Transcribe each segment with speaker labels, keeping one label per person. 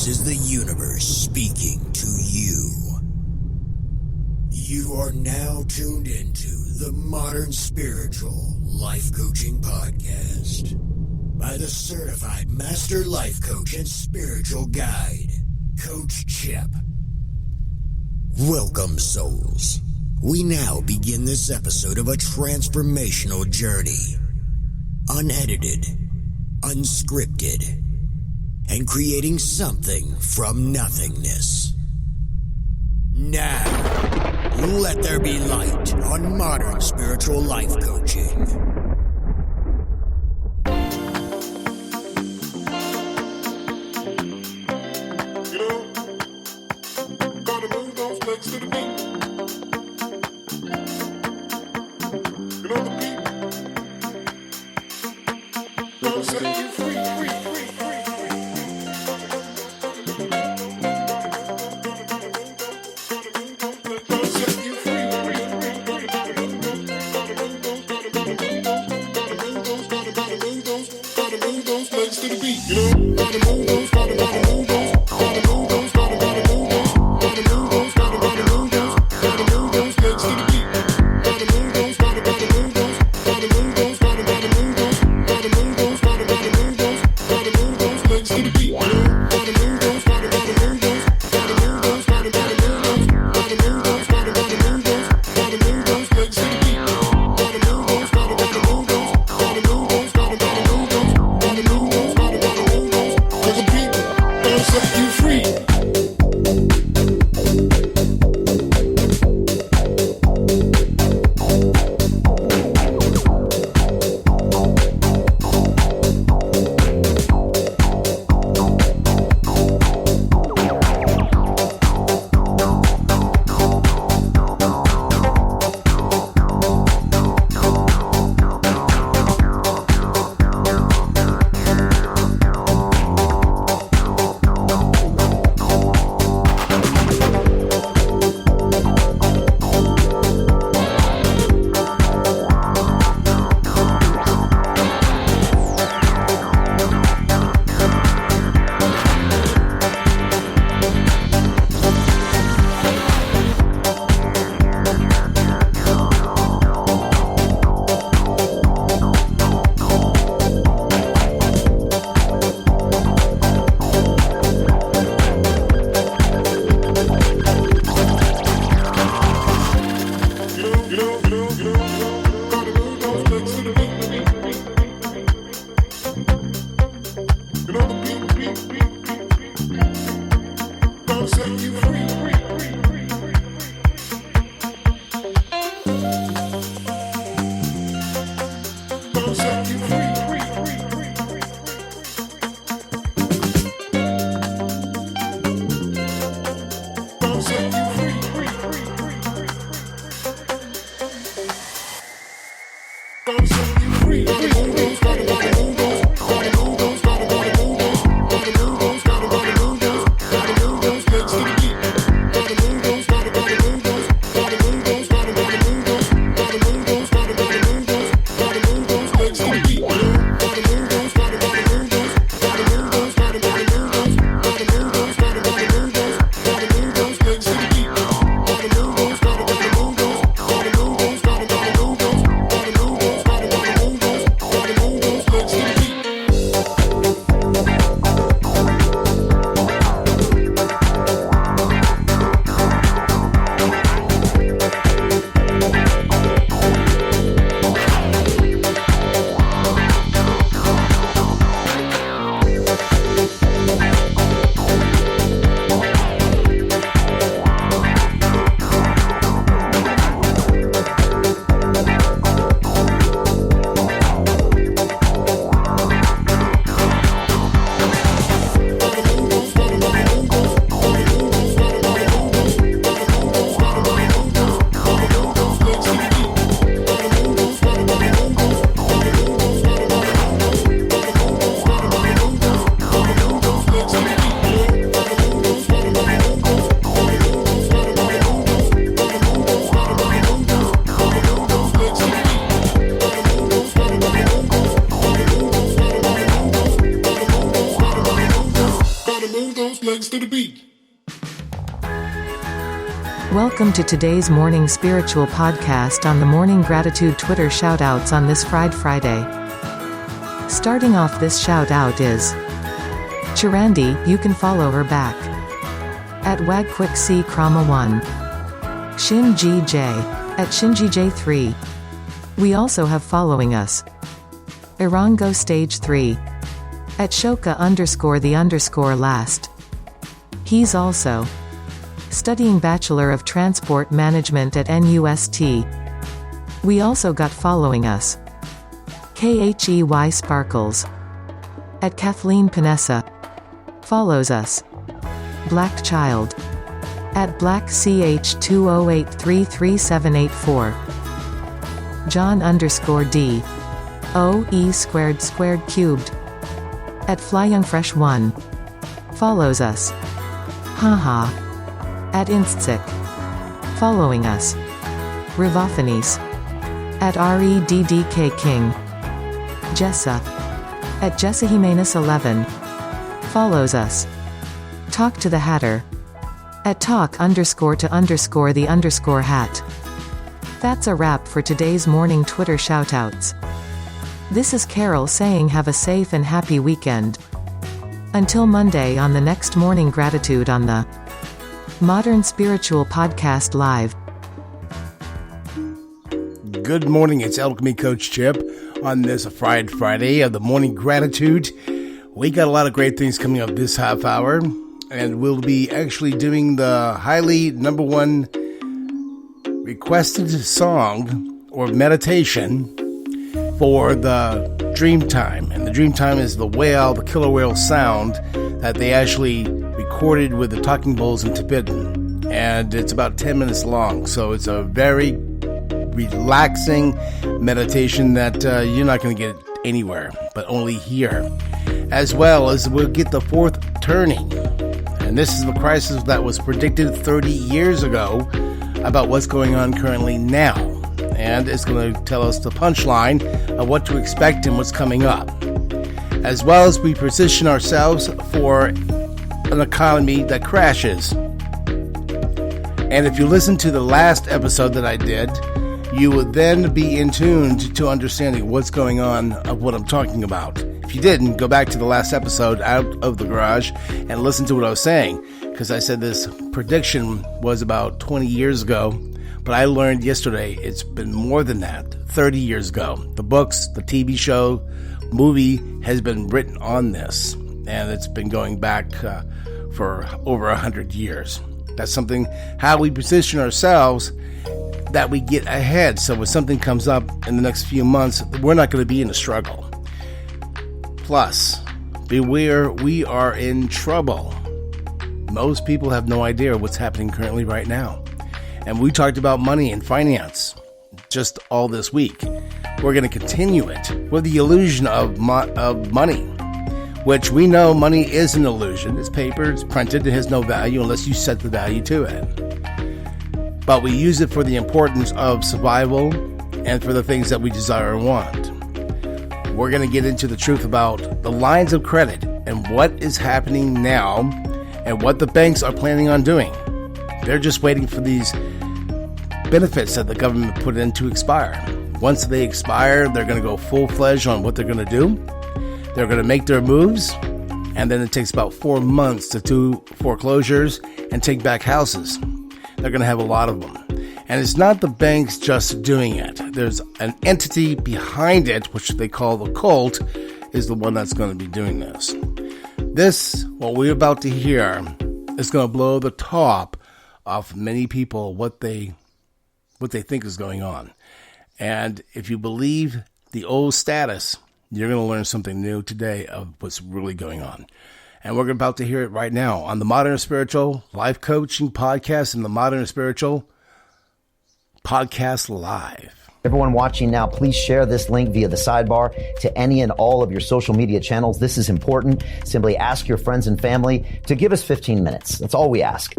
Speaker 1: This is the universe speaking to you. You are now tuned into the Modern Spiritual Life Coaching Podcast by the certified master life coach and spiritual guide, Coach Chip. Welcome, souls. We now begin this episode of a transformational journey. Unedited, unscripted, and creating something from nothingness. Now, let there be light on Modern Spiritual Life Coaching.
Speaker 2: You know, gotta move those legs to the beat. You know the beat gonna set you free.
Speaker 3: Welcome to today's morning spiritual podcast on the Morning Gratitude Twitter shoutouts on this Friday. Starting off this shoutout is Chirandi. You can follow her back at WagQuickC Krama 1, ShinGJ at ShinGJ3. We also have following us Irango Stage 3 at Shoka_the_last. He's also studying Bachelor of Transport Management at NUST. We also got following us KHEY Sparkles at Kathleen Panessa. Follows us Black Child at BlackCH20833784. John_D OE2 at FlyYoungFresh1. Follows us Haha at Instsick. Following us Rivophanes at REDDK King. Jessa at JessaHimenez11. Follows us Talk to the Hatter at talk_to_the_hat. That's a wrap for today's morning Twitter shoutouts. This is Carol saying have a safe and happy weekend. Until Monday on the next Morning Gratitude on the Modern Spiritual Podcast Live.
Speaker 4: Good morning, it's Alchemy Coach Chip on this Friday of the Morning Gratitude. We got a lot of great things coming up this half hour, and we'll be actually doing the highly number one requested song or meditation for the Dreamtime. And the Dreamtime is the whale, the killer whale sound that they actually recorded with the talking bulls in Tibetan. And it's about 10 minutes long. So it's a very relaxing meditation that you're not going to get anywhere, but only here. As well as we'll get the fourth turning. And this is the crisis that was predicted 30 years ago about what's going on currently now. And it's going to tell us the punchline of what to expect and what's coming up. As well as we position ourselves for an economy that crashes. And if you listen to the last episode that I did, you would then be in tune to understanding what's going on of what I'm talking about. If you didn't, go back to the last episode out of the garage and listen to what I was saying, because I said this prediction was about 20 years ago, but I learned yesterday it's been more than that, 30 years ago. The books, the TV show, movie has been written on this, and it's been going back for over 100 years. That's something, how we position ourselves, that we get ahead. So when something comes up in the next few months, we're not going to be in a struggle. Plus, beware, we are in trouble. Most people have no idea what's happening currently right now. And we talked about money and finance just all this week. We're going to continue it with the illusion of money, which we know money is an illusion. It's paper, it's printed, it has no value unless you set the value to it. But we use it for the importance of survival and for the things that we desire and want. We're going to get into the truth about the lines of credit and what is happening now and what the banks are planning on doing. They're just waiting for these benefits that the government put in to expire. Once they expire, they're going to go full-fledged on what they're going to do. They're going to make their moves, and then it takes about 4 months to do foreclosures and take back houses. They're going to have a lot of them. And it's not the banks just doing it. There's an entity behind it, which they call the cult, is the one that's going to be doing this. This, what we're about to hear, is going to blow the top off many people what they think is going on. And if you believe the old status, you're going to learn something new today of what's really going on. And we're about to hear it right now on the Modern Spiritual Life Coaching Podcast and the Modern Spiritual Podcast Live.
Speaker 5: Everyone watching now, please share this link via the sidebar to any and all of your social media channels. This is important. Simply ask your friends and family to give us 15 minutes. That's all we ask.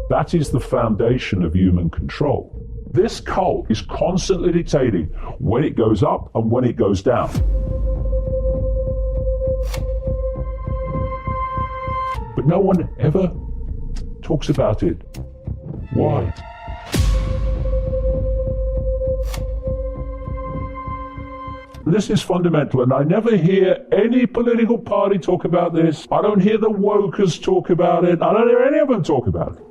Speaker 6: That is the foundation of human control. This cult is constantly dictating when it goes up and when it goes down. But no one ever talks about it. Why? This is fundamental, and I never hear any political party talk about this. I don't hear the wokers talk about it. I don't hear any of them talk about it.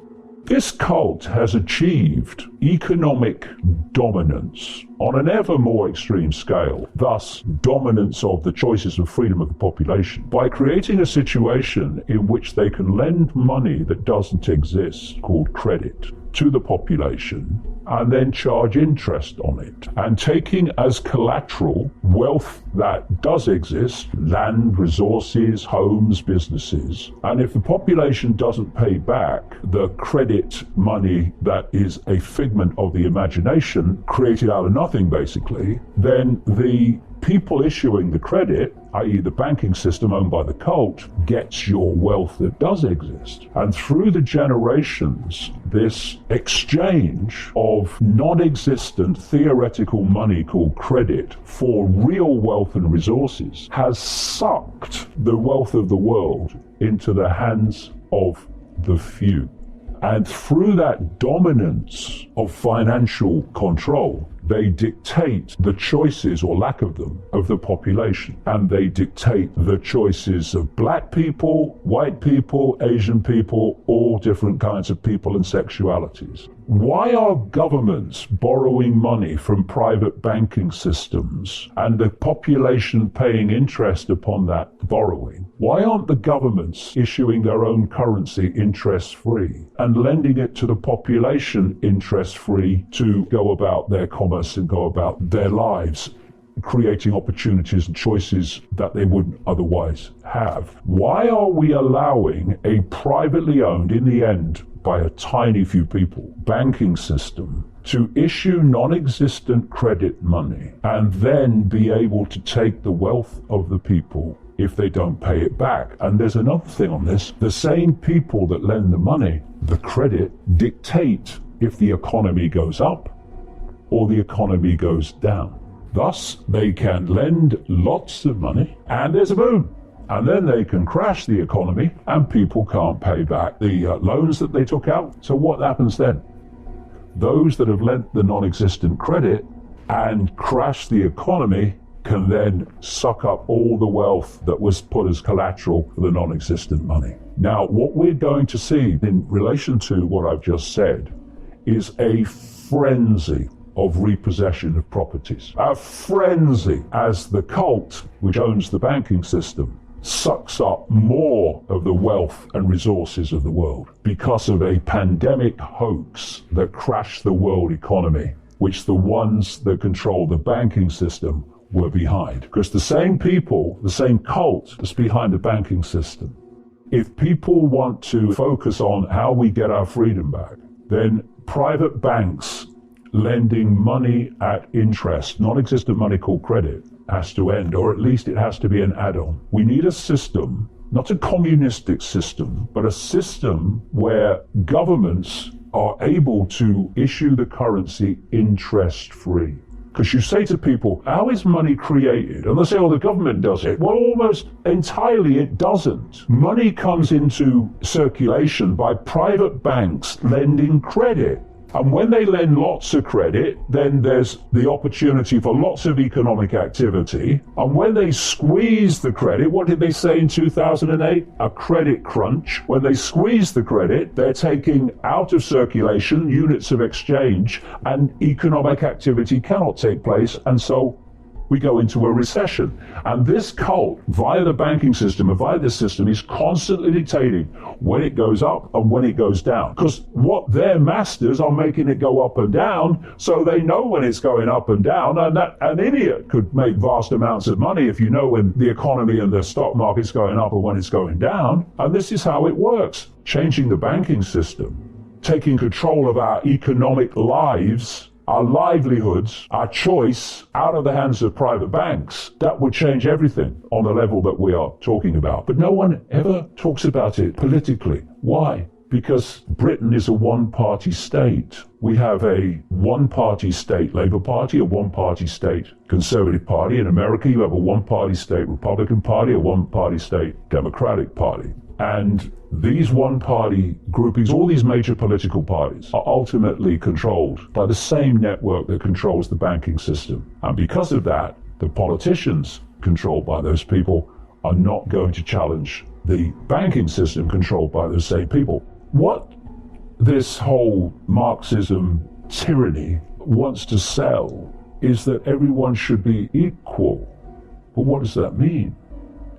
Speaker 6: This cult has achieved economic dominance on an ever more extreme scale, thus dominance of the choices of freedom of the population, by creating a situation in which they can lend money that doesn't exist, called credit, to the population, and then charge interest on it, and taking as collateral wealth that does exist, land, resources, homes, businesses. And if the population doesn't pay back the credit money that is a figment of the imagination, created out of nothing basically, then the people issuing the credit, i.e. the banking system owned by the cult, gets your wealth that does exist. And through the generations, this exchange of non-existent theoretical money called credit for real wealth and resources has sucked the wealth of the world into the hands of the few. And through that dominance of financial control, they dictate the choices, or lack of them, of the population. And they dictate the choices of black people, white people, Asian people, all different kinds of people and sexualities. Why are governments borrowing money from private banking systems and the population paying interest upon that borrowing? Why aren't the governments issuing their own currency interest-free and lending it to the population interest-free to go about their commerce and go about their lives, creating opportunities and choices that they wouldn't otherwise have? Why are we allowing a privately owned, in the end, by a tiny few people, banking system to issue non-existent credit money and then be able to take the wealth of the people if they don't pay it back? And there's another thing on this. The same people that lend the money, the credit, dictate if the economy goes up or the economy goes down. Thus, they can lend lots of money and there's a boom. And then they can crash the economy and people can't pay back the loans that they took out. So what happens then? Those that have lent the non-existent credit and crashed the economy can then suck up all the wealth that was put as collateral for the non-existent money. Now, what we're going to see in relation to what I've just said is a frenzy of repossession of properties. A frenzy as the cult, which owns the banking system, sucks up more of the wealth and resources of the world because of a pandemic hoax that crashed the world economy, which the ones that control the banking system were behind. Because the same people, the same cult that's behind the banking system, if people want to focus on how we get our freedom back, then private banks lending money at interest, non-existent money called credit, has to end, or at least it has to be an add-on. We need a system, not a communistic system, but a system where governments are able to issue the currency interest-free. Because you say to people, how is money created? And they say, oh, the government does it. Well, almost entirely it doesn't. Money comes into circulation by private banks lending credit. And when they lend lots of credit, then there's the opportunity for lots of economic activity. And when they squeeze the credit, what did they say in 2008? A credit crunch. When they squeeze the credit, they're taking out of circulation units of exchange, and economic activity cannot take place. And so we go into a recession. And this cult, via the banking system and via this system, is constantly dictating when it goes up and when it goes down. Because what their masters are making it go up and down, so they know when it's going up and down. And that an idiot could make vast amounts of money if you know when the economy and the stock market's going up and when it's going down. And this is how it works. Changing the banking system, taking control of our economic lives, our livelihoods, our choice out of the hands of private banks, that would change everything on the level that we are talking about. But no one ever talks about it politically. Why? Because Britain is a one-party state. We have a one-party state Labour Party, a one-party state Conservative Party. In America, you have a one-party state Republican Party, a one-party state Democratic Party. And these one-party groupings, all these major political parties, are ultimately controlled by the same network that controls the banking system. And because of that, the politicians controlled by those people are not going to challenge the banking system controlled by those same people. What this whole Marxism tyranny wants to sell is that everyone should be equal. But what does that mean?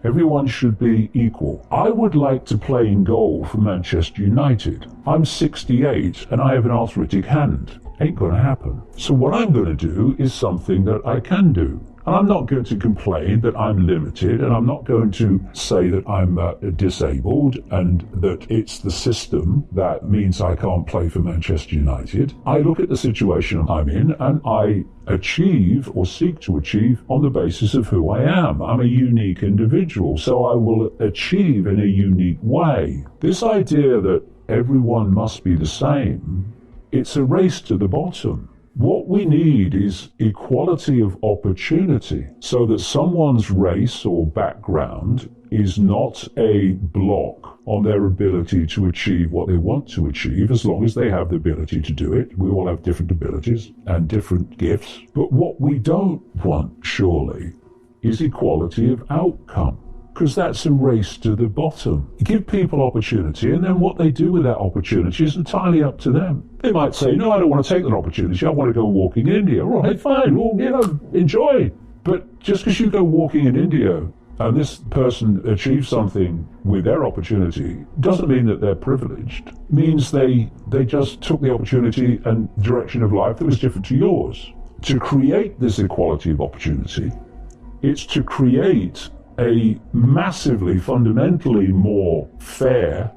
Speaker 6: Everyone should be equal. I would like to play in goal for Manchester United. I'm 68 and I have an arthritic hand. Ain't gonna happen. So what I'm gonna do is something that I can do. And I'm not going to complain that I'm limited, and I'm not going to say that I'm disabled and that it's the system that means I can't play for Manchester United. I look at the situation I'm in and I achieve or seek to achieve on the basis of who I am. I'm a unique individual, so I will achieve in a unique way. This idea that everyone must be the same, it's a race to the bottom. What we need is equality of opportunity so that someone's race or background is not a block on their ability to achieve what they want to achieve, as long as they have the ability to do it. We all have different abilities and different gifts. But what we don't want, surely, is equality of outcome, because that's a race to the bottom. You give people opportunity, and then what they do with that opportunity is entirely up to them. They might say, no, I don't want to take that opportunity. I want to go walking in India. All right, fine. Well, enjoy. But just because you go walking in India and this person achieves something with their opportunity doesn't mean that they're privileged. It means they just took the opportunity and direction of life that was different to yours. To create this equality of opportunity, it's to create a massively, fundamentally more fair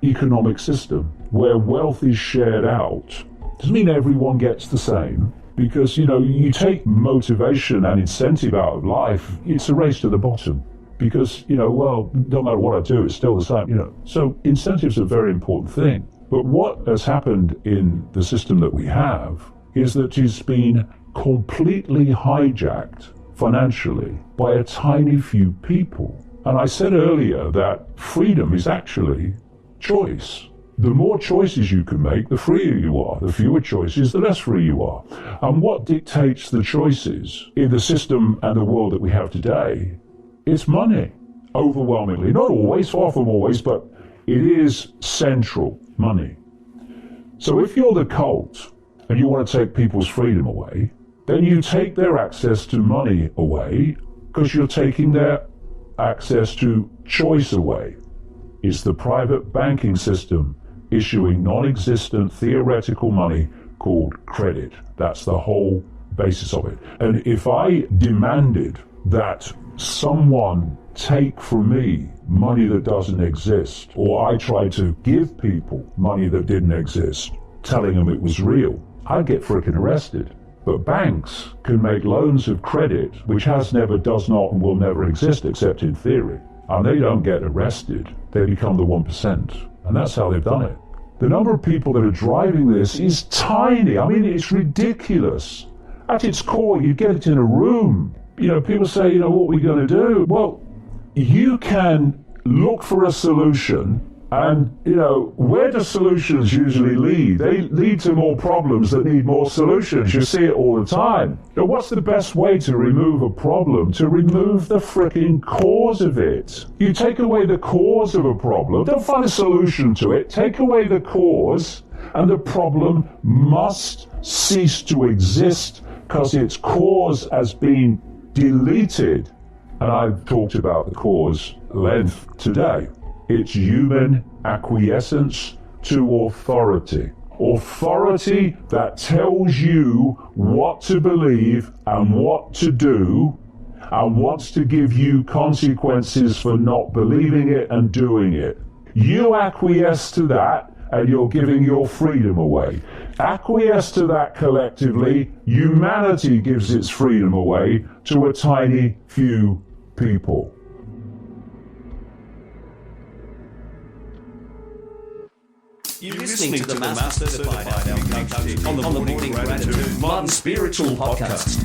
Speaker 6: economic system where wealth is shared out. Doesn't mean everyone gets the same, because, you take motivation and incentive out of life, it's a race to the bottom. Because, no matter what I do, it's still the same, So incentives are a very important thing. But what has happened in the system that we have is that it's been completely hijacked financially by a tiny few people. And I said earlier that freedom is actually choice. The more choices you can make, the freer you are. The fewer choices, the less free you are. And what dictates the choices in the system and the world that we have today is money, overwhelmingly. Not always, far from always, but it is central, money. So if you're the cult and you want to take people's freedom away, then you take their access to money away, because you're taking their access to choice away. It's the private banking system issuing non-existent theoretical money called credit. That's the whole basis of it. And if I demanded that someone take from me money that doesn't exist, or I tried to give people money that didn't exist, telling them it was real, I'd get frickin' arrested. But banks can make loans of credit, which has never, does not, and will never exist except in theory. And they don't get arrested. They become the 1%. And that's how they've done it. The number of people that are driving this is tiny. I mean, it's ridiculous. At its core, you get it in a room. People say, what are we going to do? Well, you can look for a solution. And, where do solutions usually lead? They lead to more problems that need more solutions. You see it all the time. Now, what's the best way to remove a problem? To remove the frickin' cause of it. You take away the cause of a problem. Don't find a solution to it. Take away the cause, and the problem must cease to exist because its cause has been deleted. And I've talked about the cause length today. It's human acquiescence to authority. Authority that tells you what to believe and what to do, and wants to give you consequences for not believing it and doing it. You acquiesce to that, and you're giving your freedom away. Acquiesce to that collectively, humanity gives its freedom away to a tiny few people.
Speaker 7: You're listening to the Master Certified Alchemy Coach on the Morning Gratitude Modern Spiritual Podcast.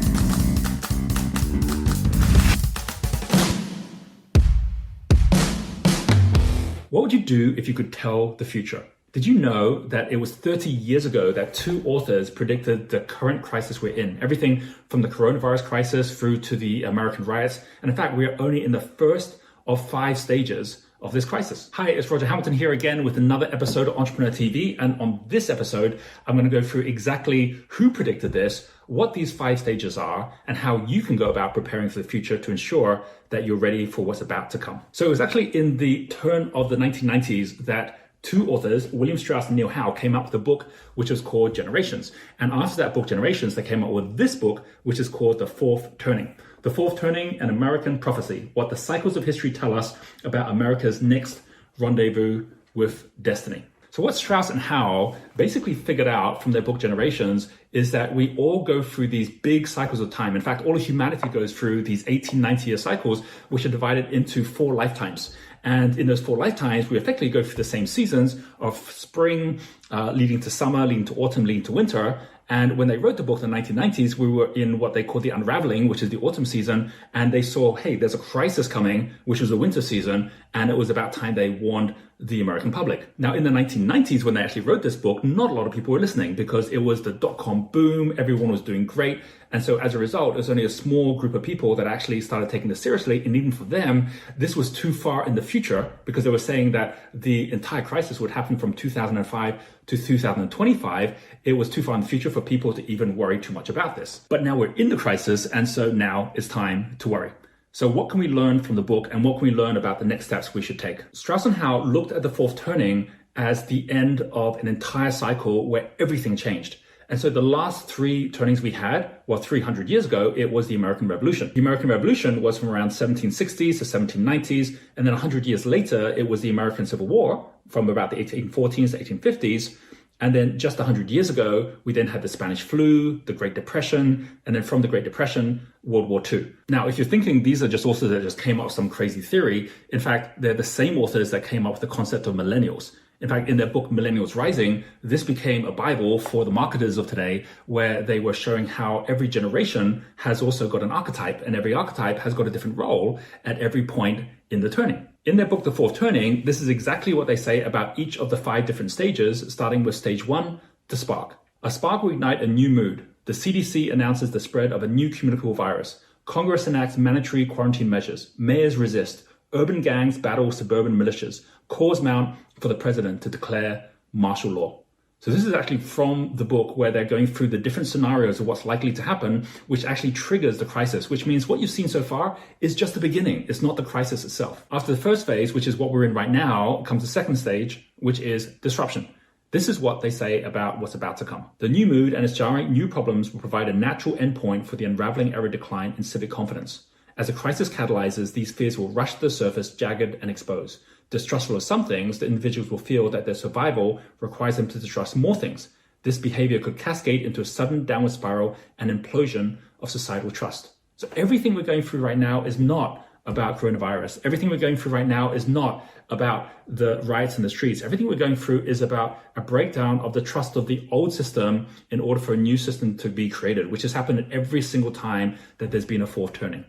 Speaker 8: What would you do if you could tell the future? Did you know that it was 30 years ago that two authors predicted the current crisis we're in? Everything from the coronavirus crisis through to the American riots. And in fact, we are only in the first of 5 stages of this crisis. Hi, it's Roger Hamilton here again with another episode of Entrepreneur TV. And on this episode, I'm going to go through exactly who predicted this, what these 5 stages are, and how you can go about preparing for the future to ensure that you're ready for what's about to come. So it was actually in the turn of the 1990s that 2 authors, William Strauss and Neil Howe, came up with a book which was called Generations. And after that book, Generations, they came up with this book, which is called The Fourth Turning. The Fourth Turning, an American Prophecy, what the cycles of history tell us about America's next rendezvous with destiny. So what Strauss and Howe basically figured out from their book Generations is that we all go through these big cycles of time. In fact, all of humanity goes through these 18, 90-year cycles, which are divided into 4 lifetimes. And in those 4 lifetimes, we effectively go through the same seasons of spring, leading to summer, leading to autumn, leading to winter. And when they wrote the book in the 1990s, we were in what they call the unraveling, which is the autumn season. And they saw, hey, there's a crisis coming, which was the winter season. And it was about time they warned the American public. Now, in the 1990s, when they actually wrote this book, not a lot of people were listening because it was the dot-com boom. Everyone was doing great. And so as a result, it was only a small group of people that actually started taking this seriously. And even for them, this was too far in the future because they were saying that the entire crisis would happen from 2005 to 2025. It was too far in the future for people to even worry too much about this. But now we're in the crisis. And so now it's time to worry. So what can we learn from the book and what can we learn about the next steps we should take? Strauss and Howe looked at the fourth turning as the end of an entire cycle where everything changed. And so the last 3 turnings we had, well, 300 years ago, it was the American Revolution. The American Revolution was from around 1760s to 1790s. And then 100 years later, it was the American Civil War from about the 1840s to 1850s. And then just 100 years ago, we then had the Spanish flu, the Great Depression, and then from the Great Depression, World War II. Now, if you're thinking these are just authors that just came up with some crazy theory, in fact, they're the same authors that came up with the concept of millennials. In fact, in their book, Millennials Rising, this became a Bible for the marketers of today, where they were showing how every generation has also got an archetype, and every archetype has got a different role at every point in the turning. In their book, The Fourth Turning, this is exactly what they say about each of the 5 different stages, starting with stage 1, the spark. A spark will ignite a new mood. The CDC announces the spread of a new communicable virus. Congress enacts mandatory quarantine measures. Mayors resist. Urban gangs battle suburban militias. Cause mount for the president to declare martial law. So this is actually from the book where they're going through the different scenarios of what's likely to happen, which actually triggers the crisis, which means what you've seen so far is just the beginning. It's not the crisis itself. After the first phase, which is what we're in right now, comes the second stage, which is disruption. This is what they say about what's about to come. The new mood and its jarring new problems will provide a natural endpoint for the unraveling era decline in civic confidence. As the crisis catalyzes, these fears will rush to the surface, jagged and exposed. Distrustful of some things, the individuals will feel that their survival requires them to distrust more things. This behavior could cascade into a sudden downward spiral and implosion of societal trust. So everything we're going through right now is not about coronavirus. Everything we're going through right now is not about the riots in the streets. Everything we're going through is about a breakdown of the trust of the old system in order for a new system to be created, which has happened every single time that there's been a fourth turning.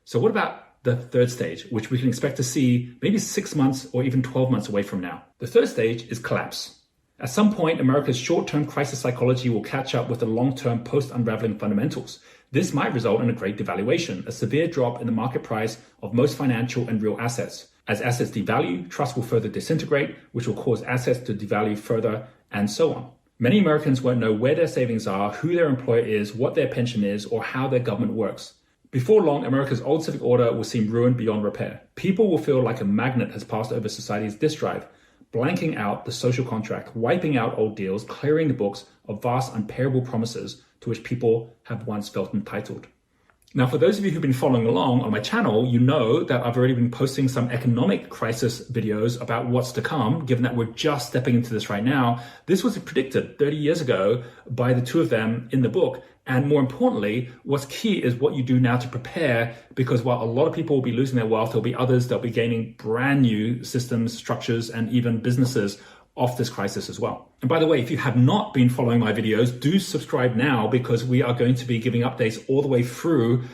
Speaker 8: So what about the third stage, which we can expect to see maybe 6 months or even 12 months away from now? The third stage is collapse. At some point, America's short-term crisis psychology will catch up with the long-term post-unraveling fundamentals. This might result in a great devaluation, a severe drop in the market price of most financial and real assets. As assets devalue, trust will further disintegrate, which will cause assets to devalue further, and so on. Many Americans won't know where their savings are, who their employer is, what their pension is, or how their government works. Before long, America's old civic order will seem ruined beyond repair. People will feel like a magnet has passed over society's disk drive, blanking out the social contract, wiping out old deals, clearing the books of vast, unpayable promises to which people have once felt entitled. Now, for those of you who've been following along on my channel, you know that I've already been posting some economic crisis videos about what's to come, given that we're just stepping into this right now. This was predicted 30 years ago by the 2 of them in the book. And more importantly, what's key is what you do now to prepare, because while a lot of people will be losing their wealth, there'll be others that'll be gaining brand new systems, structures, and even businesses of this crisis as well. And by the way, if you have not been following my videos, do subscribe now, because we are going to be giving updates all the way through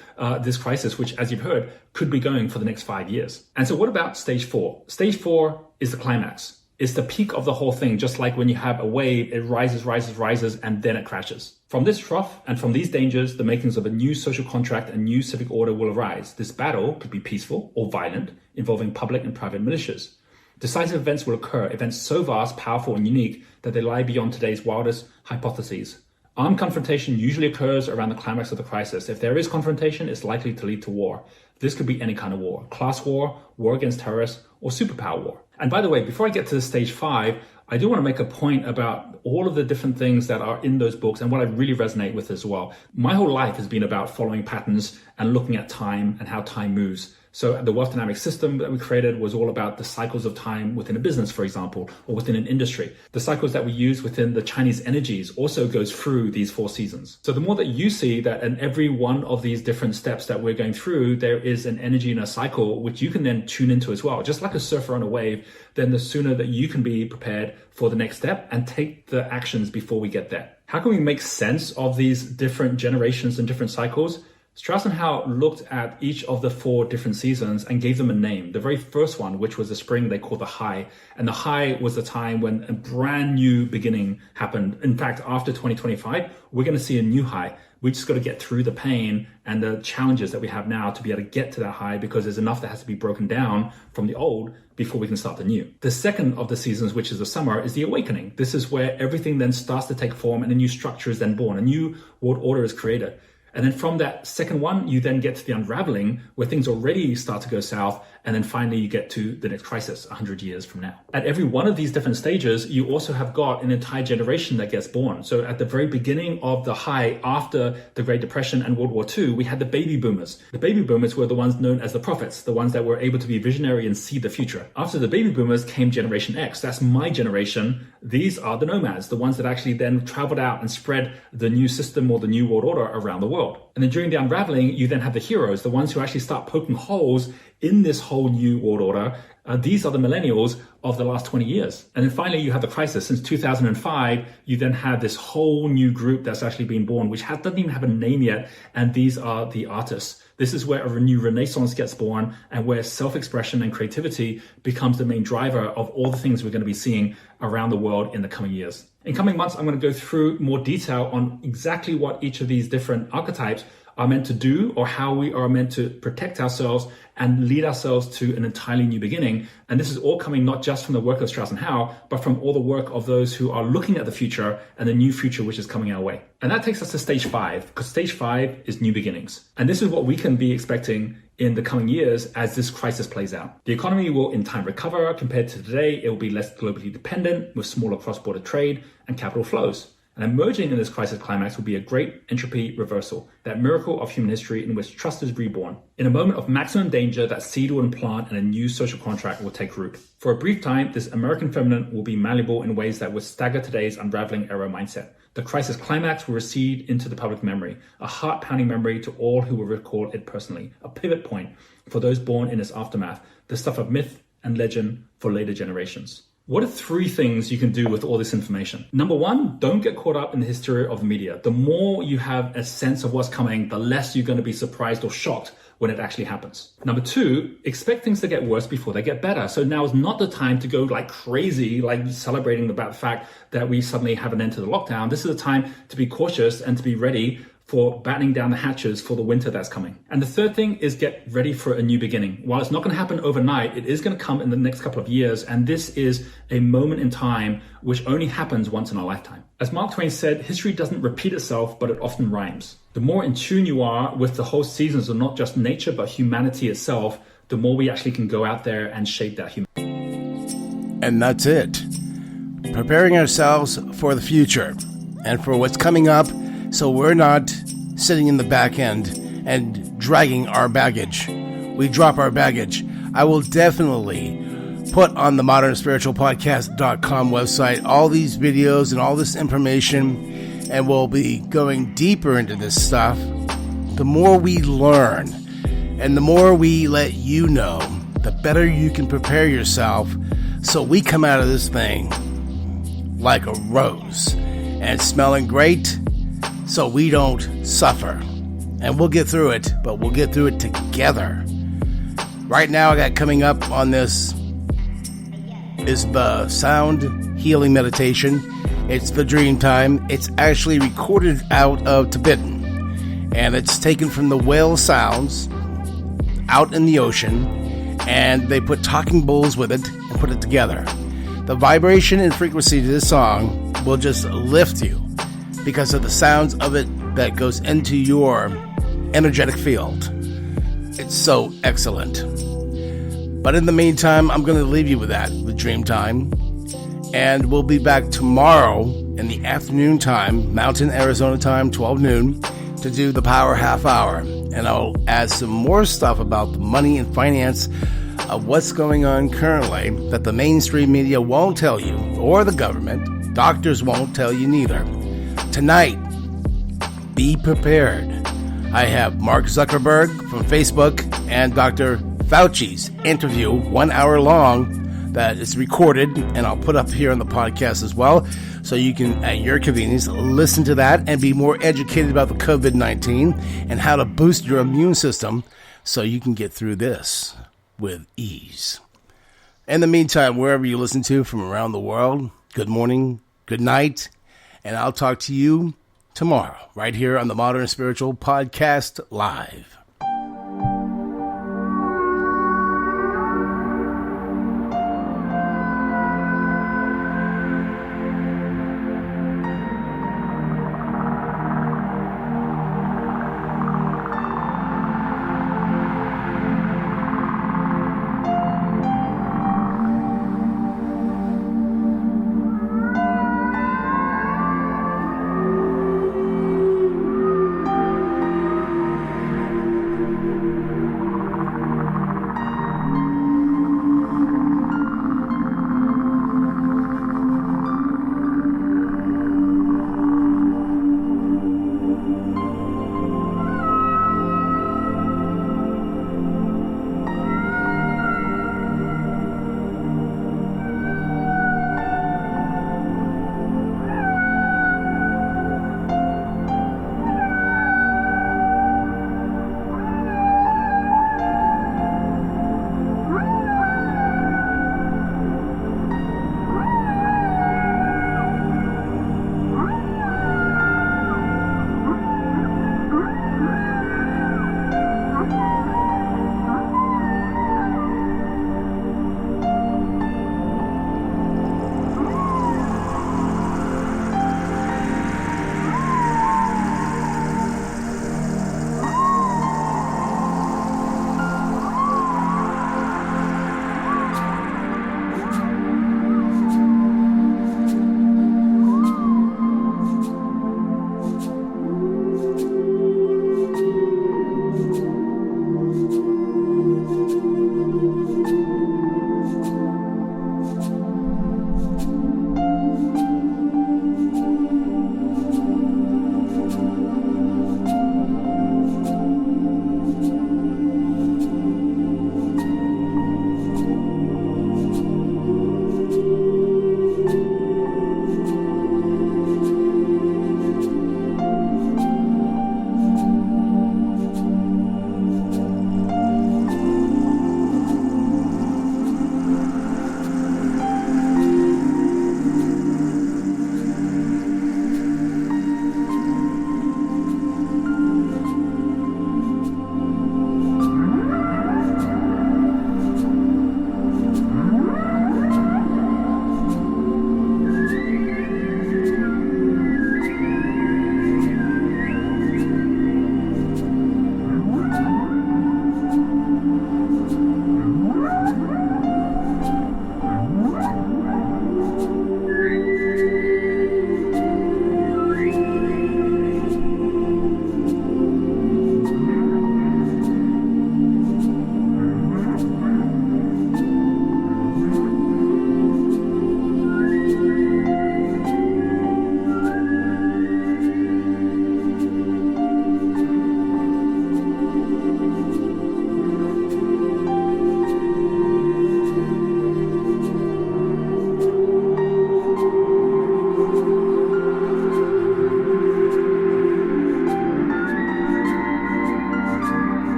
Speaker 8: this crisis, which, as you've heard, could be going for the next 5 years. And so what about stage 4? Stage 4 is the climax. It's the peak of the whole thing, just like when you have a wave, it rises, and then it crashes. From this trough and from these dangers, the makings of a new social contract and new civic order will arise. This battle could be peaceful or violent, involving public and private militias. Decisive events will occur, events so vast, powerful, and unique that they lie beyond today's wildest hypotheses. Armed confrontation usually occurs around the climax of the crisis. If there is confrontation, it's likely to lead to war. This could be any kind of war: class war, war against terrorists, or superpower war. And by the way, before I get to stage 5, I do want to make a point about all of the different things that are in those books and what I really resonate with as well. My whole life has been about following patterns and looking at time and how time moves. So the wealth dynamic system that we created was all about the cycles of time within a business, for example, or within an industry. The cycles that we use within the Chinese energies also goes through these 4 seasons. So the more that you see that in every one of these different steps that we're going through, there is an energy and a cycle which you can then tune into as well. Just like a surfer on a wave, then the sooner that you can be prepared for the next step and take the actions before we get there. How can we make sense of these different generations and different cycles? Strauss and Howe looked at each of the 4 different seasons and gave them a name. The very first one, which was the spring, they called the high. And the high was the time when a brand new beginning happened. In fact, after 2025, we're going to see a new high. We just got to get through the pain and the challenges that we have now to be able to get to that high, because there's enough that has to be broken down from the old before we can start the new. The second of the seasons, which is the summer, is the awakening. This is where everything then starts to take form and a new structure is then born. A new world order is created. And then from that second one, you then get to the unraveling, where things already start to go south. And then finally, you get to the next crisis 100 years from now. At every one of these different stages, you also have got an entire generation that gets born. So at the very beginning of the high, after the Great Depression and World War II, we had the baby boomers. The baby boomers were the ones known as the prophets, the ones that were able to be visionary and see the future. After the baby boomers came Generation X. That's my generation. These are the nomads, the ones that actually then traveled out and spread the new system or the new world order around the world. And then during the unraveling, you then have the heroes, the ones who actually start poking holes in this whole new world order. These are the millennials of the last 20 years. And then finally, you have the crisis. Since 2005, you then have this whole new group that's actually been born, which doesn't even have a name yet. And these are the artists. This is where a new renaissance gets born, and where self-expression and creativity becomes the main driver of all the things we're going to be seeing around the world in the coming years. In coming months, I'm going to go through more detail on exactly what each of these different archetypes are meant to do, or how we are meant to protect ourselves and lead ourselves to an entirely new beginning. And this is all coming not just from the work of Strauss and Howe, but from all the work of those who are looking at the future and the new future which is coming our way. And that takes us to stage 5, because stage 5 is new beginnings. And this is what we can be expecting in the coming years as this crisis plays out. The economy will in time recover. Compared to today, it will be less globally dependent, with smaller cross-border trade and capital flows. And emerging in this crisis climax will be a great entropy reversal, that miracle of human history in which trust is reborn. In a moment of maximum danger, that seed will implant and a new social contract will take root. For a brief time, this American feminine will be malleable in ways that would stagger today's unraveling era mindset. The crisis climax will recede into the public memory, a heart-pounding memory to all who will recall it personally, a pivot point for those born in its aftermath, the stuff of myth and legend for later generations. What are 3 things you can do with all this information? Number 1, don't get caught up in the hysteria of the media. The more you have a sense of what's coming, the less you're going to be surprised or shocked when it actually happens. Number 2, expect things to get worse before they get better. So now is not the time to go like crazy, like celebrating about the fact that we suddenly have an end to the lockdown. This is a time to be cautious and to be ready for battening down the hatches for the winter that's coming. And the third thing is get ready for a new beginning. While it's not going to happen overnight, it is going to come in the next couple of years. And this is a moment in time which only happens once in a lifetime. As Mark Twain said, history doesn't repeat itself, but it often rhymes. The more in tune you are with the whole seasons of not just nature, but humanity itself, the more we actually can go out there and shape that humanity.
Speaker 4: And that's it. Preparing ourselves for the future and for what's coming up, so we're not sitting in the back end and dragging our baggage. We drop our baggage. I will definitely put on the modernspiritualpodcast.com website all these videos and all this information, and we'll be going deeper into this stuff. The more we learn and the more we let you know, the better you can prepare yourself, so we come out of this thing like a rose and smelling great so we don't suffer. And we'll get through it, but we'll get through it together. Right now, I got coming up on this is the sound healing meditation. It's the dream time. It's actually recorded out of Tibetan, and it's taken from the whale sounds out in the ocean, and they put talking bowls with it and put it together. The vibration and frequency to this song will just lift you because of the sounds of it that goes into your energetic field. It's so excellent. But in the meantime, I'm going to leave you with that, with Dream Time. And we'll be back tomorrow in the afternoon time, Mountain Arizona time, 12 noon, to do the Power Half Hour. And I'll add some more stuff about the money and finance of what's going on currently that the mainstream media won't tell you, or the government. Doctors won't tell you neither. Tonight, be prepared. I have Mark Zuckerberg from Facebook and Dr. Fauci's interview, 1 hour long, that is recorded, and I'll put up here on the podcast as well, so you can, at your convenience, listen to that and be more educated about the COVID-19 and how to boost your immune system so you can get through this with ease. In the meantime, wherever you listen to from around the world, good morning, good night, and I'll talk to you tomorrow, right here on the Modern Spiritual Podcast Live.